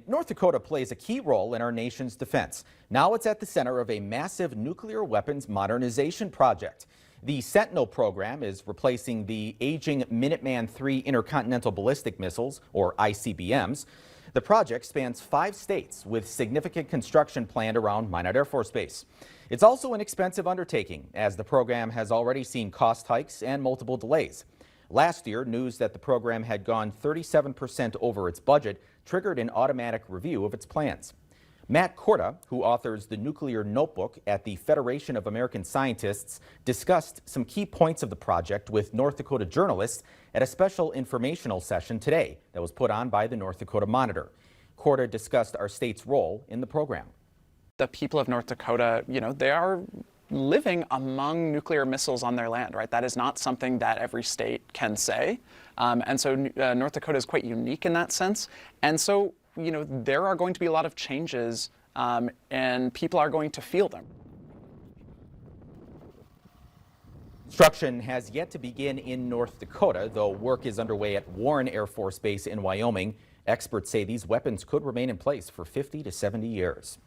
North Dakota plays a key role in our nation's defense. Now it's at the center of a massive nuclear weapons modernization project. The Sentinel program is replacing the aging Minuteman III intercontinental ballistic missiles, or ICBMs. The project spans 5 states with significant construction planned around Minot Air Force Base. It's also an expensive undertaking, as the program has already seen cost hikes and multiple delays. Last year, news that the program had gone 37% over its budget triggered an automatic review of its plans. Matt Dakota, who authors the Nuclear Notebook at the Federation of American Scientists, discussed some key points of the project with North Dakota journalists at a special informational session today that was put on by the North Dakota Monitor. Dakota discussed our state's role in the program. The people of North Dakota, they are living among nuclear missiles on their land, right? That is not something that every state can say. And so North Dakota is quite unique in that sense. And so, there are going to be a lot of changes and people are going to feel them. Construction has yet to begin in North Dakota, though work is underway at Warren Air Force Base in Wyoming. Experts say these weapons could remain in place for 50 to 70 years.